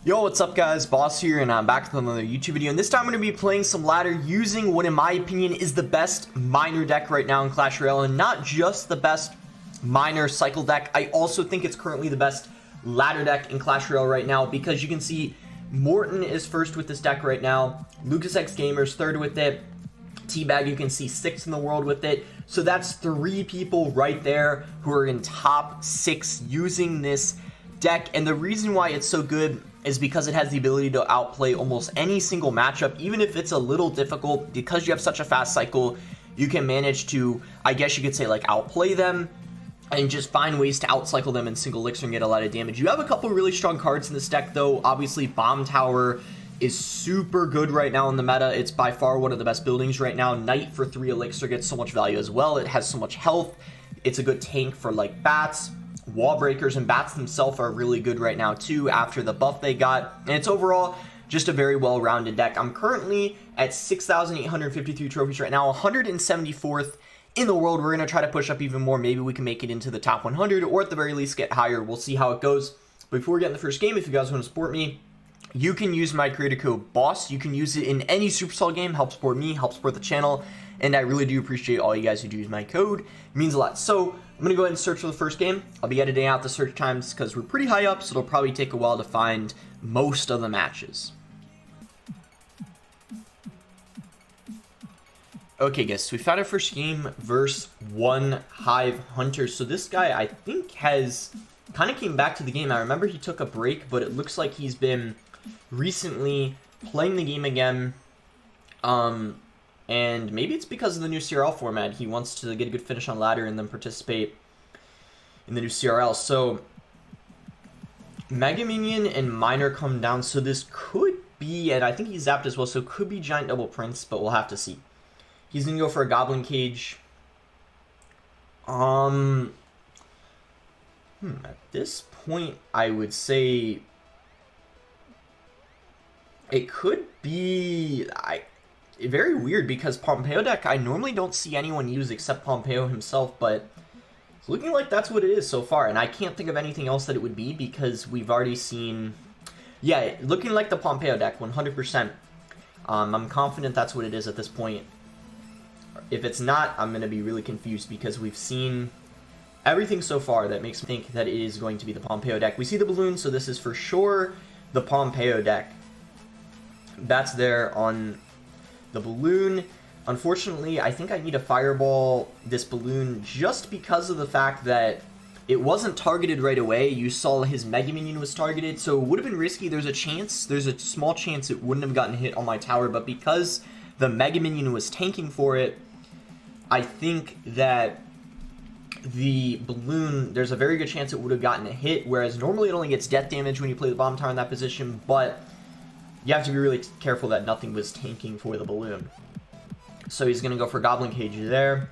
Yo, what's up guys, Boss here, and I'm back with another YouTube video, and this time I'm going to be playing some ladder using what in my opinion is the best miner deck right now in Clash Royale, and not just the best miner cycle deck. I also think it's currently the best ladder deck in Clash Royale right now, because you can see Morton is first with this deck right now, Lucas X Gamer's third with it, T-Bag you can see sixth in the world with it, so that's three people right there who are in top 6 using this deck. And the reason why it's so good is because it has the ability to outplay almost any single matchup, even if it's a little difficult. Because you have such a fast cycle, you can manage to, I guess you could say, like, outplay them and just find ways to outcycle them in single elixir and get a lot of damage. You have a couple really strong cards in this deck though. Obviously Bomb Tower is super good right now in the meta. It's by far one of the best buildings right now. Knight for 3 elixir gets so much value as well. It has so much health. It's a good tank for like bats. Wall breakers and bats themselves are really good right now too after the buff they got, and it's overall just a very well-rounded deck. I'm currently at 6,853 trophies right now, 174th in the world. We're going to try to push up even more. Maybe we can make it into the top 100, or at the very least get higher. We'll see how it goes. Before we get in the first game, if you guys want to support me, you can use my creator code BOSS. You can use it in any Supercell game. Help support me, help support the channel, and I really do appreciate all you guys who do use my code. It means a lot. So I'm going to go ahead and search for the first game. I'll be editing out the search times because we're pretty high up, so it'll probably take a while to find most of the matches. Okay guys, so we found our first game versus one Hive Hunter. So this guy, I think, has kind of came back to the game. I remember he took a break, but it looks like he's been recently playing the game again. And maybe it's because of the new CRL format. He wants to get a good finish on ladder and then participate in the new CRL. So Mega Minion and Miner come down. So this could be, and I think he's zapped as well, so it could be Giant Double Prince, but we'll have to see. He's going to go for a Goblin Cage. At this point, I would say it could be very weird, because Pompeo deck I normally don't see anyone use except Pompeo himself, but it's looking like that's what it is so far, and I can't think of anything else that it would be, because we've already seen, yeah, looking like the Pompeo deck 100%. I'm confident that's what it is at this point. If it's not, I'm going to be really confused, because we've seen everything so far that makes me think that it is going to be the Pompeo deck. We see the balloon, so this is for sure the Pompeo deck. That's there on the balloon. Unfortunately, I think I need to fireball this balloon just because of the fact that it wasn't targeted right away. You saw his Mega Minion was targeted, so it would have been risky. There's a small chance it wouldn't have gotten hit on my tower, but because the Mega Minion was tanking for it, I think that the balloon, there's a very good chance it would have gotten a hit, whereas normally it only gets death damage when you play the bomb tower in that position, but you have to be really careful that nothing was tanking for the balloon. So he's going to go for Goblin Cage there.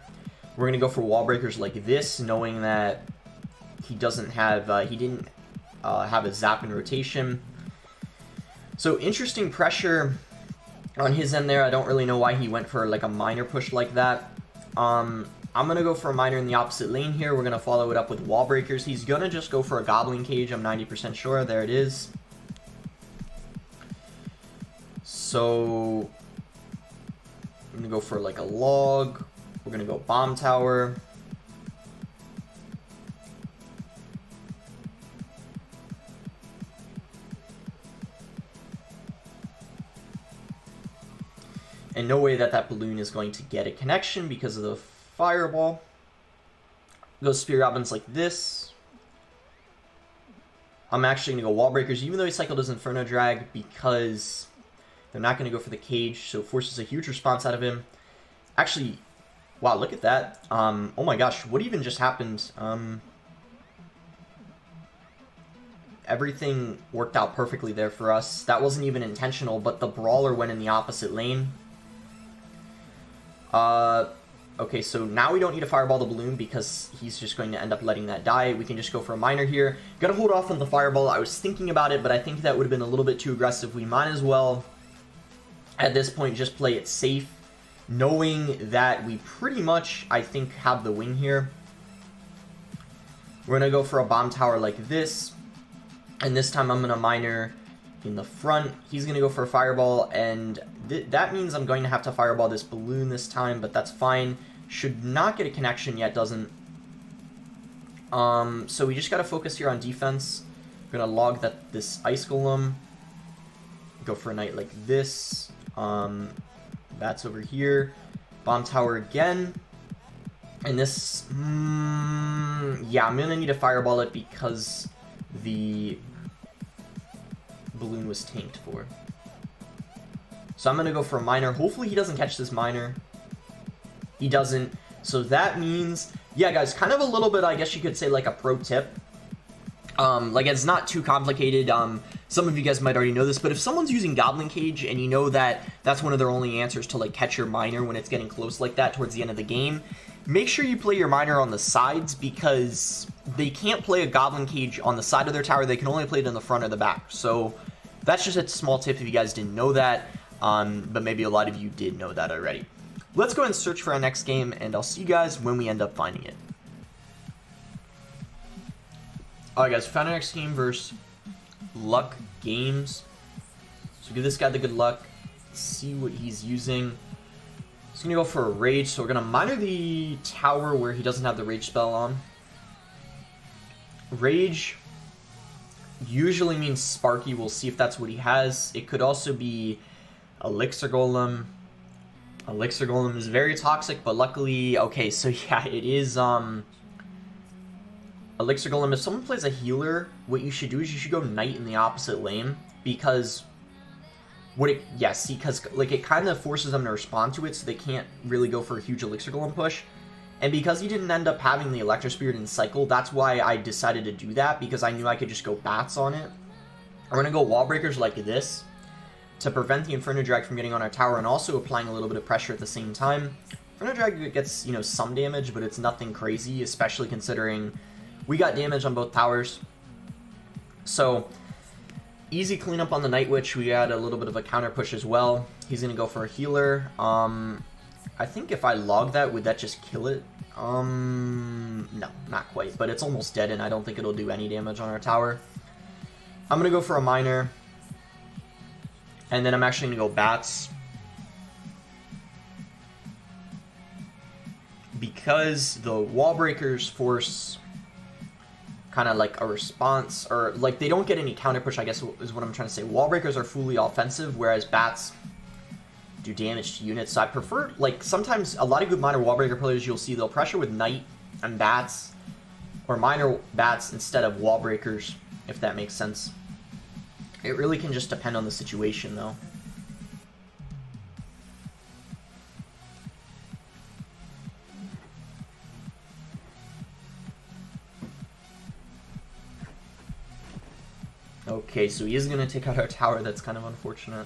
We're going to go for Wall Breakers like this, knowing that he doesn't have, he didn't have a zap in rotation. So interesting pressure on his end there. I don't really know why he went for like a miner push like that. I'm going to go for a miner in the opposite lane here. We're going to follow it up with Wall Breakers. He's going to just go for a Goblin Cage, I'm 90% sure. There it is. So I'm going to go for like a log. We're going to go Bomb Tower. And no way that that balloon is going to get a connection because of the fireball. Go Spear Goblins like this. I'm actually going to go Wall Breakers, even though he cycled his Inferno Drag, because they're not going to go for the cage, so it forces a huge response out of him. Actually, wow, look at that. Oh my gosh, what even just happened? Everything worked out perfectly there for us. That wasn't even intentional, but the Brawler went in the opposite lane. Okay, so now we don't need to fireball the balloon because he's just going to end up letting that die. We can just go for a miner here. Gotta hold off on the fireball. I was thinking about it, but I think that would have been a little bit too aggressive. We might as well, at this point, just play it safe, knowing that we pretty much, I think, have the win here. We're going to go for a bomb tower like this. And this time I'm going to miner in the front. He's going to go for a fireball, and that means I'm going to have to fireball this balloon this time, but that's fine. Should not get a connection yet, doesn't. So we just got to focus here on defense. We're going to log this ice golem. Go for a knight like this. That's over here. Bomb tower again. And this, yeah, I'm going to need to fireball it because the balloon was tanked for. So I'm going to go for a miner. Hopefully he doesn't catch this miner. He doesn't. So that means, yeah, guys, kind of a little bit, I guess you could say, like a pro tip. Like, it's not too complicated. Some of you guys might already know this, but if someone's using Goblin Cage and you know that that's one of their only answers to, like, catch your miner when it's getting close like that towards the end of the game, make sure you play your miner on the sides, because they can't play a Goblin Cage on the side of their tower. They can only play it in the front or the back. So that's just a small tip if you guys didn't know that, but maybe a lot of you did know that already. Let's go ahead and search for our next game, and I'll see you guys when we end up finding it. Alright guys, we found our next game versus Luck Games. So give this guy the good luck. See what he's using. He's going to go for a rage, so we're going to miner the tower where he doesn't have the rage spell on. Rage usually means Sparky. We'll see if that's what he has. It could also be Elixir Golem. Elixir Golem is very toxic, but luckily, okay, so yeah, it is, Elixir Golem. If someone plays a healer, what you should do is you should go Knight in the opposite lane, because because, like, it kind of forces them to respond to it, so they can't really go for a huge Elixir Golem push. And because he didn't end up having the Electro Spirit in cycle, that's why I decided to do that, because I knew I could just go bats on it. I'm going to go Wall Breakers like this, to prevent the Inferno Drag from getting on our tower, and also applying a little bit of pressure at the same time. Inferno Drag gets, you know, some damage, but it's nothing crazy, especially considering we got damage on both towers. So, easy cleanup on the Night Witch. We had a little bit of a counter push as well. He's going to go for a healer. I think if I log that, would that just kill it? No, not quite, but it's almost dead, and I don't think it'll do any damage on our tower. I'm going to go for a miner. And then I'm actually going to go bats. Because the wall breakers force kind of like a response, or like they don't get any counter push, I guess is what I'm trying to say. Wall breakers are fully offensive, whereas bats do damage to units. So I prefer, like, sometimes a lot of good miner wall breaker players you'll see they'll pressure with knight and bats, or miner bats instead of wall breakers, if that makes sense. It really can just depend on the situation, though. Okay, so he is going to take out our tower. That's kind of unfortunate.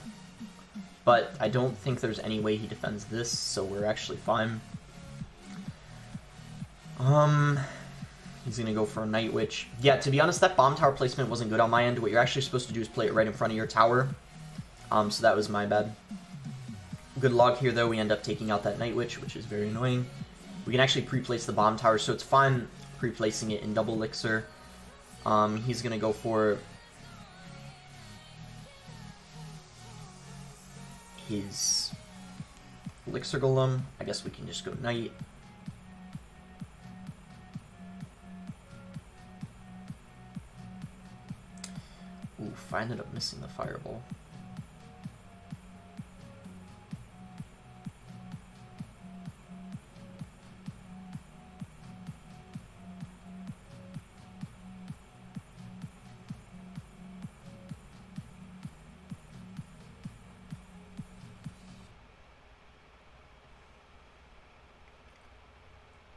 But I don't think there's any way he defends this, so we're actually fine. He's going to go for a Night Witch. Yeah, to be honest, that bomb tower placement wasn't good on my end. What you're actually supposed to do is play it right in front of your tower. So that was my bad. Good log here, though. We end up taking out that Night Witch, which is very annoying. We can actually pre-place the bomb tower, so it's fine pre-placing it in double elixir. He's going to go for his Elixir Golem. I guess we can just go Knight. Oof, I ended up missing the fireball.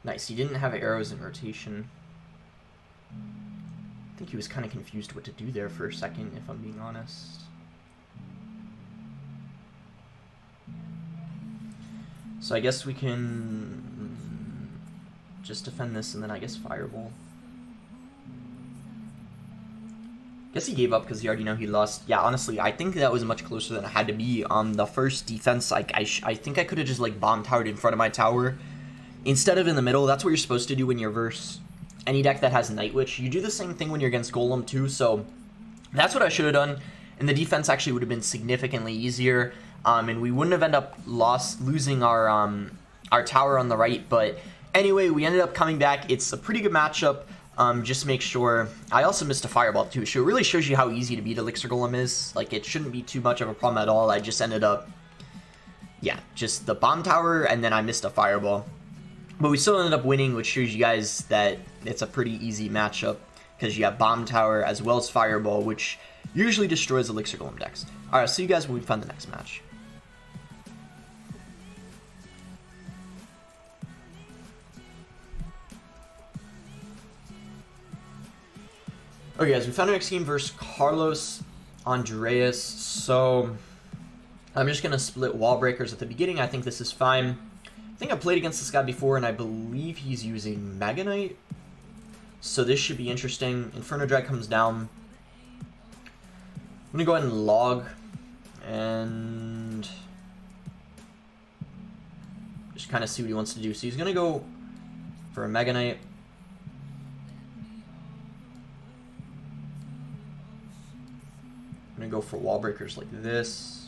Nice, he didn't have arrows in rotation. I think he was kind of confused what to do there for a second, if I'm being honest. So I guess we can just defend this and then I guess fireball. Guess he gave up because he already know he lost. Yeah, honestly, I think that was much closer than it had to be. On the first defense, like I think I could have just like bomb towered in front of my tower instead of in the middle. That's what you're supposed to do when you're versus any deck that has Night Witch. You do the same thing when you're against Golem too, so that's what I should have done. and the defense actually would have been significantly easier, and we wouldn't have ended up losing our tower on the right. But anyway, we ended up coming back. It's a pretty good matchup. Just make sure. I also missed a fireball too, so it really shows you how easy to beat Elixir Golem is. Like, it shouldn't be too much of a problem at all. I just ended up, yeah, just the bomb tower, and then I missed a fireball. But we still ended up winning, which shows you guys that it's a pretty easy matchup, because you have bomb tower as well as fireball, which usually destroys Elixir Golem decks. Alright, see you guys when we find the next match. Okay guys, we found our next game versus Carlos Andreas. So I'm just going to split wall breakers at the beginning. I think this is fine. I think I played against this guy before, and I believe he's using Mega Knight. So this should be interesting. Inferno Drag comes down. I'm going to go ahead and log. And just kind of see what he wants to do. So he's going to go for a Mega Knight. I'm going to go for wall breakers like this.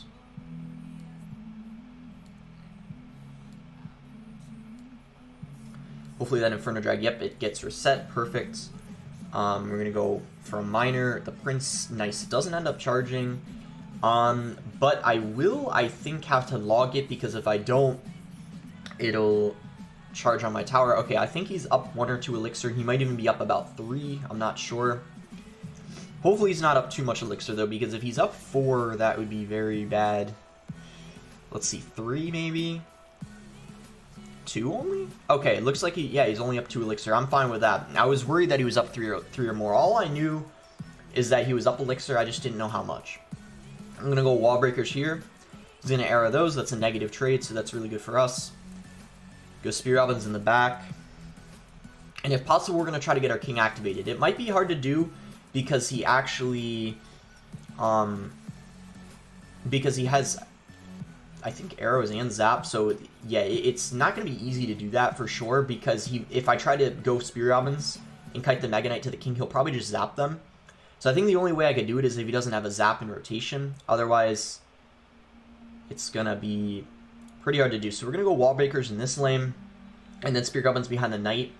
Hopefully that Inferno Drag, yep, it gets reset. Perfect. We're going to go for a Miner. The Prince, nice. It doesn't end up charging. But I will, I think, have to log it, because if I don't, it'll charge on my tower. Okay, I think he's up 1 or 2 elixir. He might even be up about 3. I'm not sure. Hopefully he's not up too much elixir, though, because if he's up 4, that would be very bad. Let's see, 3 maybe? 2 only? Okay, it looks like he's only up 2 elixir. I'm fine with that. I was worried that he was up 3 or more. All I knew is that he was up elixir. I just didn't know how much. I'm going to go wall breakers here. He's going to arrow those. That's a negative trade, so that's really good for us. Go Spear Robins in the back. And if possible, we're going to try to get our king activated. It might be hard to do, because he actually, because he has, I think, arrows and zap, so yeah, it's not going to be easy to do that for sure, because if I try to go Spear Robins and kite the Mega Knight to the king, he'll probably just zap them. So I think the only way I could do it is if he doesn't have a zap in rotation. Otherwise, it's going to be pretty hard to do. So we're going to go wall breakers in this lane, and then Spear Goblins behind the Knight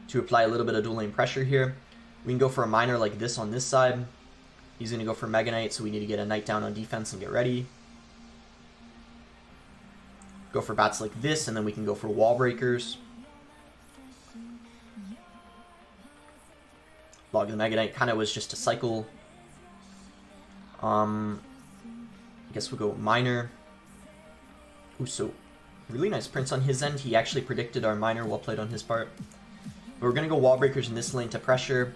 to apply a little bit of dual lane pressure here. We can go for a Miner like this on this side. He's going to go for Mega Knight, so we need to get a Knight down on defense and get ready. Go for bats like this, and then we can go for wall breakers. Log the Mega Knight kind of was just a cycle. I guess we'll go Miner. Ooh, so really nice Prince on his end. He actually predicted our Miner, well played on his part. But we're going to go wall breakers in this lane to pressure.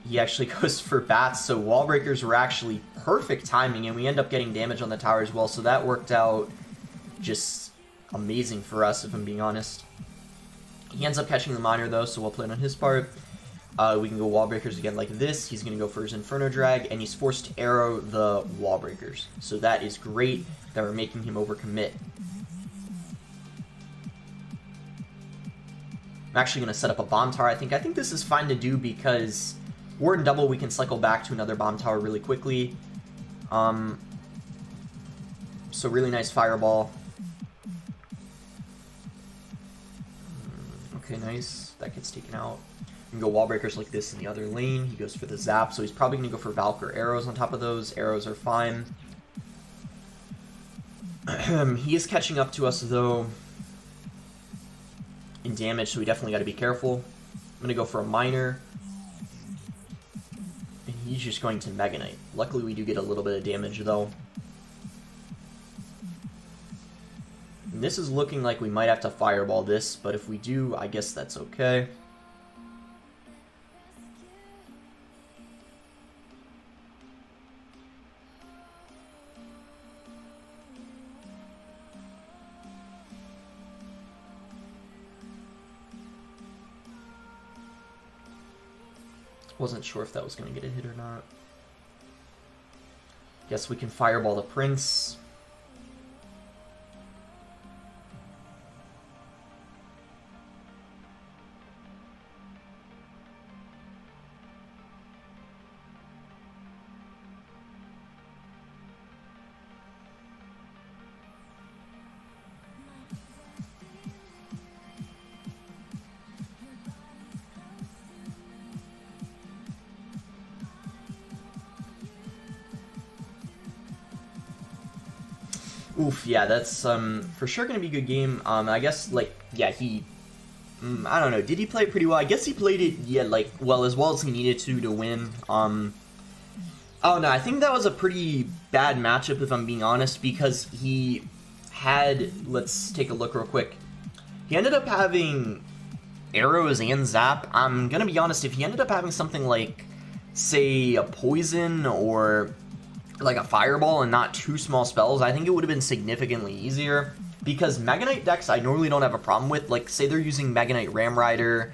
He actually goes for bats, so wall breakers were actually perfect timing, and we end up getting damage on the tower as well, so that worked out just amazing for us, if I'm being honest. He ends up catching the Miner, though, so well played on his part. We can go wall breakers again like this. He's going to go for his Inferno Drag, and he's forced to arrow the wall breakers. So that is great that we're making him overcommit. I'm actually going to set up a bomb tower, I think. I think this is fine to do because we're in double. We can cycle back to another bomb tower really quickly. So really nice fireball. Okay, nice. That gets taken out. We can go wall breakers like this in the other lane. He goes for the zap, so he's probably going to go for Valkyr arrows on top of those. Arrows are fine. He is catching up to us, though, in damage, so we definitely got to be careful. I'm going to go for a Miner. And he's just going to Mega Knight. Luckily, we do get a little bit of damage, though. And this is looking like we might have to fireball this, but if we do, I guess that's okay. Wasn't sure if that was going to get a hit or not. Guess we can fireball the Prince. Oof, yeah, that's for sure gonna be a good game. I guess, like, yeah, he... I don't know, did he play it pretty well? I guess he played it, yeah, like, well as he needed to win. Oh no, I think that was a pretty bad matchup, if I'm being honest, because he had... Let's take a look real quick. He ended up having arrows and zap. I'm gonna be honest, if he ended up having something like, say, a poison or like a fireball and not two small spells, I think it would have been significantly easier. Because Mega Knight decks I normally don't have a problem with. Like, say they're using Mega Knight Ram Rider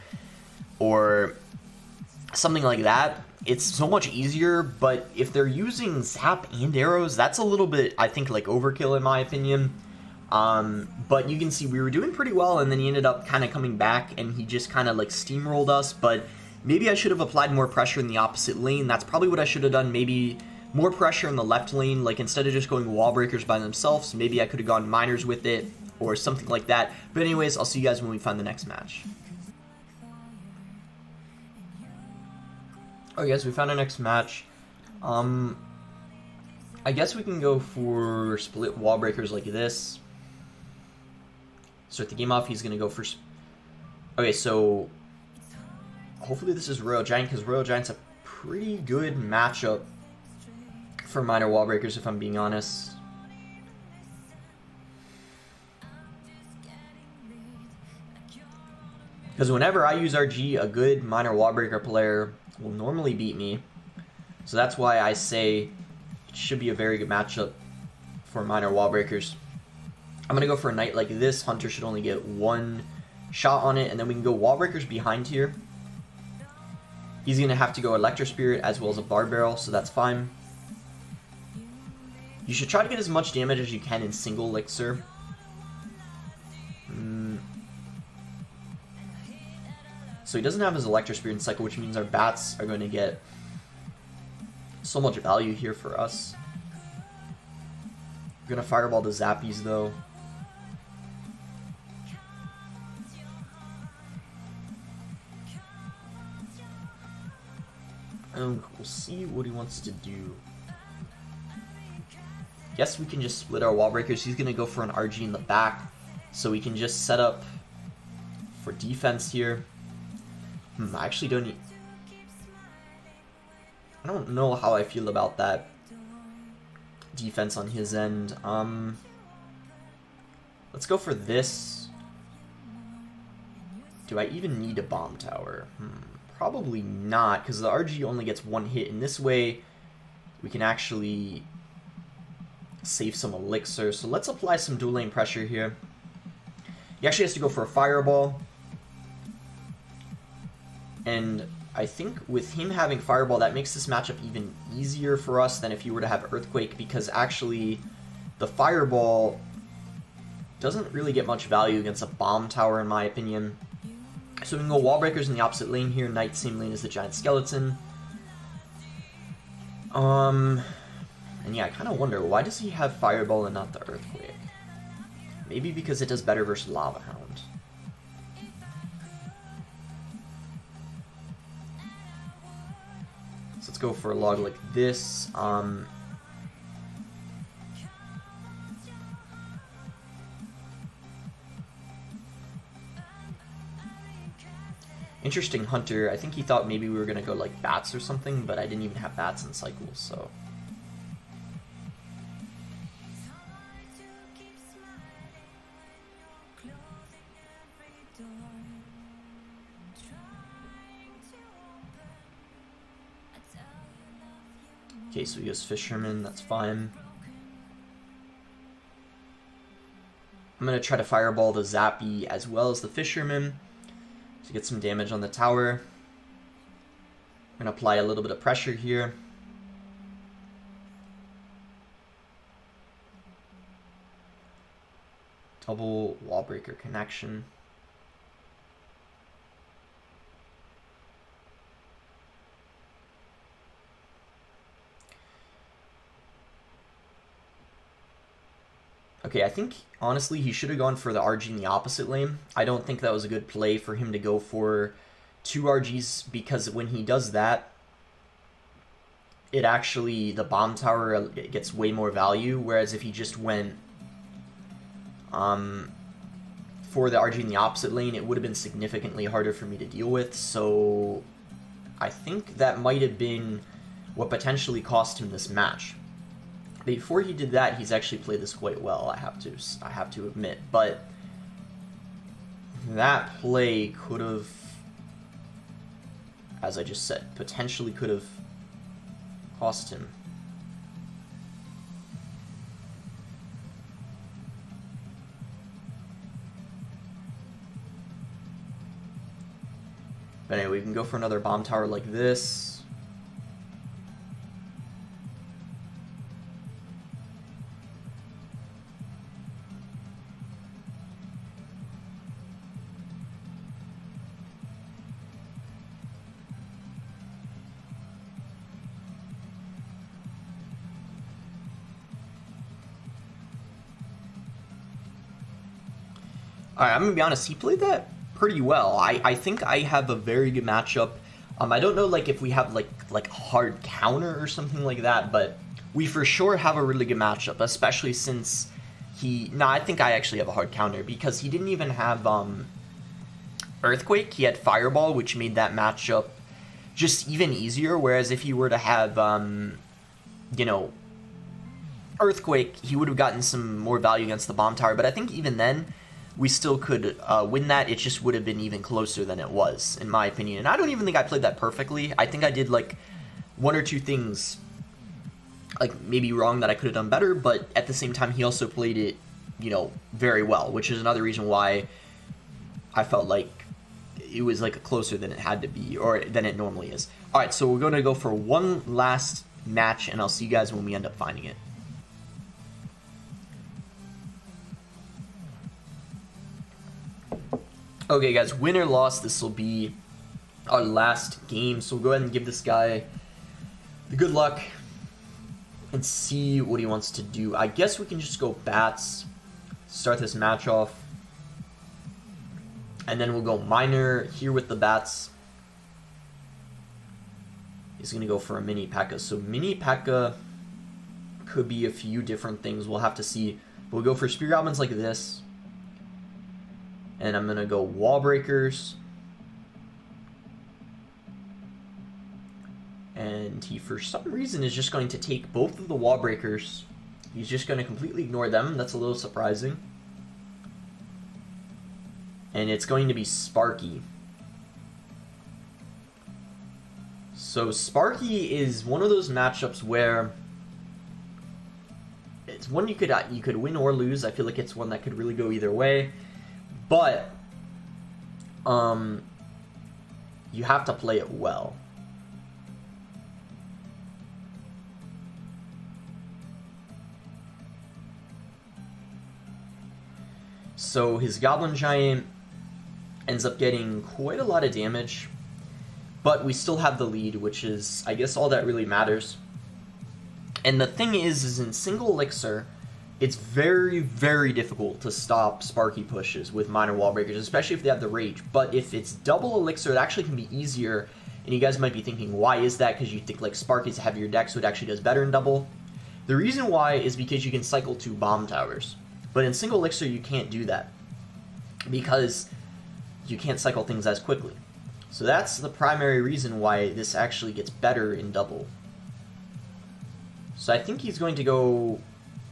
or something like that, it's so much easier. But if they're using zap and arrows, that's a little bit, I think, like, overkill in my opinion. But you can see we were doing pretty well, and then he ended up kind of coming back, and he just kind of, like, steamrolled us. But maybe I should have applied more pressure in the opposite lane. That's probably what I should have done. Maybe more pressure in the left lane, like, instead of just going wall breakers by themselves, maybe I could have gone miners with it, or something like that. But anyways, I'll see you guys when we find the next match. Okay, guys, we found our next match. I guess we can go for split wall breakers like this. Start the game off, he's going to go for... Okay, so hopefully this is Royal Giant, because Royal Giant's a pretty good matchup for minor wall breakers, if I'm being honest. Because whenever I use RG, a good minor wall breaker player will normally beat me. So that's why I say it should be a very good matchup for minor wall breakers. I'm going to go for a knight like this. Hunter should only get one shot on it, and then we can go wall breakers behind here. He's going to have to go Electro Spirit as well as a Bar Barrel, so that's fine. You should try to get as much damage as you can in single elixir. So he doesn't have his Electro Spirit in cycle, which means our bats are going to get so much value here for us. We're going to fireball the Zappies, though. And we'll see what he wants to do. Guess we can just split our wall breakers. He's going to go for an RG in the back, so we can just set up for defense here. I actually don't need... I don't know how I feel about that defense on his end. Let's go for this. Do I even need a bomb tower? Probably not, because the RG only gets one hit. In this way, we can actually save some elixir. So let's apply some dual lane pressure here. He actually has to go for a fireball. And I think with him having fireball, that makes this matchup even easier for us than if you were to have earthquake, because actually the fireball doesn't really get much value against a bomb tower, in my opinion. So we can go wall breakers in the opposite lane here. Knight same lane as the giant skeleton. And yeah, I kind of wonder, why does he have fireball and not the earthquake? Maybe because it does better versus lava hound. So let's go for a log like this. Interesting Hunter. I think he thought maybe we were going to go like bats or something, but I didn't even have bats in cycles, so... Okay, so he goes Fisherman, that's fine. I'm going to try to fireball the Zappy as well as the Fisherman to get some damage on the tower. I'm going to apply a little bit of pressure here. Double wall breaker connection. Okay, I think, honestly, he should have gone for the RG in the opposite lane. I don't think that was a good play for him to go for 2 RGs, because when he does that, it actually, the bomb tower gets way more value, whereas if he just went for the RG in the opposite lane, it would have been significantly harder for me to deal with, so I think that might have been what potentially cost him this match. Before he did that, he's actually played this quite well, I have to admit, but that play could have, as I just said, potentially could have cost him. But anyway, we can go for another bomb tower like this. Alright, I'm going to be honest, he played that pretty well. I think I have a very good matchup. I don't know like if we have like hard counter or something like that, but we for sure have a really good matchup, especially since I think I actually have a hard counter because he didn't even have Earthquake. He had Fireball, which made that matchup just even easier, whereas if he were to have you know, Earthquake, he would have gotten some more value against the bomb tower, but I think even then we still could win that. It just would have been even closer than it was, in my opinion. And I don't even think I played that perfectly. I think I did like one or two things like maybe wrong that I could have done better, but at the same time he also played it, you know, very well, which is another reason why I felt like it was like closer than it had to be, or than it normally is. Alright, so we're going to go for one last match, and I'll see you guys when we end up finding it. Okay guys, win or loss, this will be our last game, so we'll go ahead and give this guy the good luck and see what he wants to do. I guess we can just go bats, start this match off, and then we'll go miner here with the bats. He's going to go for a mini P.E.K.K.A. So mini P.E.K.K.A. could be a few different things, we'll have to see. We'll go for Spear Goblins like this. And I'm going to go Wall Breakers. And he, for some reason, is just going to take both of the Wall Breakers. He's just going to completely ignore them. That's a little surprising. And it's going to be Sparky. So Sparky is one of those matchups where it's one you could win or lose. I feel like it's one that could really go either way. But, you have to play it well. So his Goblin Giant ends up getting quite a lot of damage, but we still have the lead, which is, I guess, all that really matters. And the thing is in single elixir, it's very, very difficult to stop Sparky pushes with minor wall breakers, especially if they have the rage. But if it's double elixir, it actually can be easier. And you guys might be thinking, why is that? Because you think like Sparky's a heavier deck, so it actually does better in double. The reason why is because you can cycle 2 bomb towers. But in single elixir, you can't do that because you can't cycle things as quickly. So that's the primary reason why this actually gets better in double. So I think he's going to go...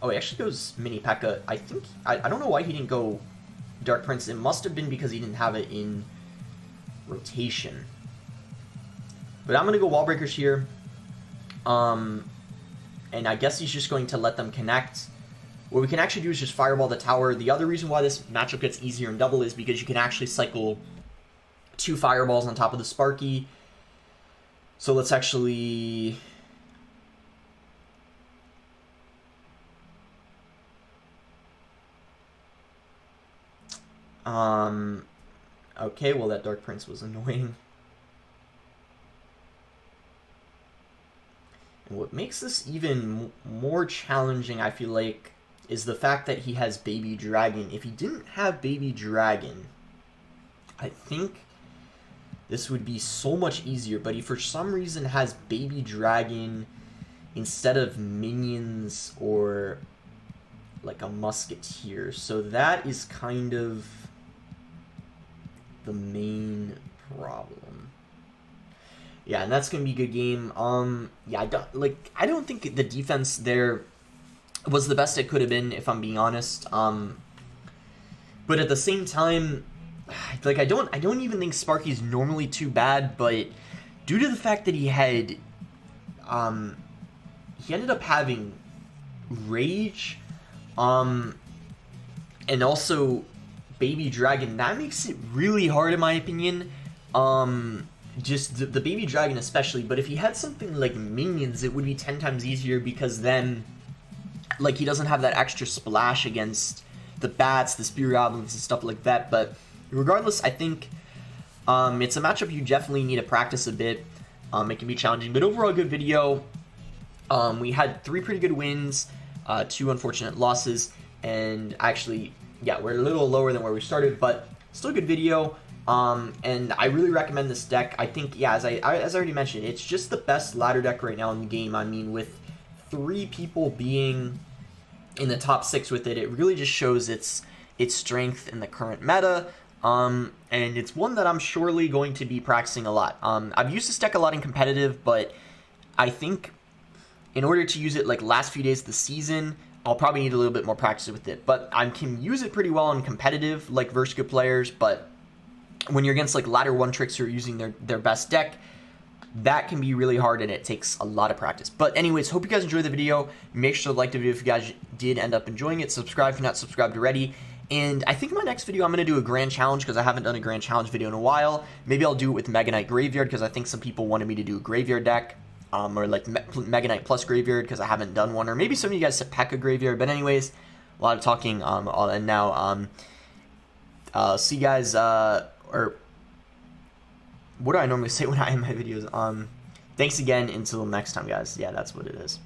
Oh, he actually goes mini P.E.K.K.A. I think... I don't know why he didn't go Dark Prince. It must have been because he didn't have it in rotation. But I'm going to go Wall Breakers here. And I guess he's just going to let them connect. What we can actually do is just Fireball the tower. The other reason why this matchup gets easier in double is because you can actually cycle 2 Fireballs on top of the Sparky. So let's actually... Okay, well that Dark Prince was annoying. And what makes this even more challenging, I feel like, is the fact that he has Baby Dragon. If he didn't have Baby Dragon, I think this would be so much easier, but he for some reason has Baby Dragon instead of minions or like a musketeer. So that is kind of the main problem. Yeah, and that's gonna be a good game. Yeah, I don't think the defense there was the best it could have been, if I'm being honest. But at the same time, like I don't even think Sparky's normally too bad, but due to the fact that he ended up having Rage, and also Baby Dragon, that makes it really hard in my opinion. Just the Baby Dragon especially, but if he had something like Minions, it would be 10 times easier, because then, like, he doesn't have that extra splash against the bats, the Spear Goblins, and stuff like that. But regardless, I think it's a matchup you definitely need to practice a bit. It can be challenging, but overall good video. We had 3 pretty good wins, 2 unfortunate losses, and actually, yeah, we're a little lower than where we started, but still a good video. And I really recommend this deck. I think, yeah, as I already mentioned, it's just the best ladder deck right now in the game. I mean, with 3 people being in the top 6 with it, it really just shows its strength in the current meta. And it's one that I'm surely going to be practicing a lot. I've used this deck a lot in competitive, but I think in order to use it like last few days of the season, I'll probably need a little bit more practice with it. But I can use it pretty well in competitive, like versus good players, but when you're against like ladder 1 tricks who are using their best deck, that can be really hard, and it takes a lot of practice. But anyways, hope you guys enjoyed the video. Make sure to like the video if you guys did end up enjoying it. Subscribe if you're not subscribed already. And I think in my next video, I'm going to do a grand challenge, because I haven't done a grand challenge video in a while. Maybe I'll do it with Mega Knight Graveyard, because I think some people wanted me to do a Graveyard deck. Or like Mega Knight plus Graveyard, because I haven't done one. Or maybe some of you guys said P.E.K.K.A. Graveyard. But anyways, a lot of talking. And now, see you guys, or what do I normally say when I end my videos? Thanks again. Until next time, guys. Yeah, that's what it is.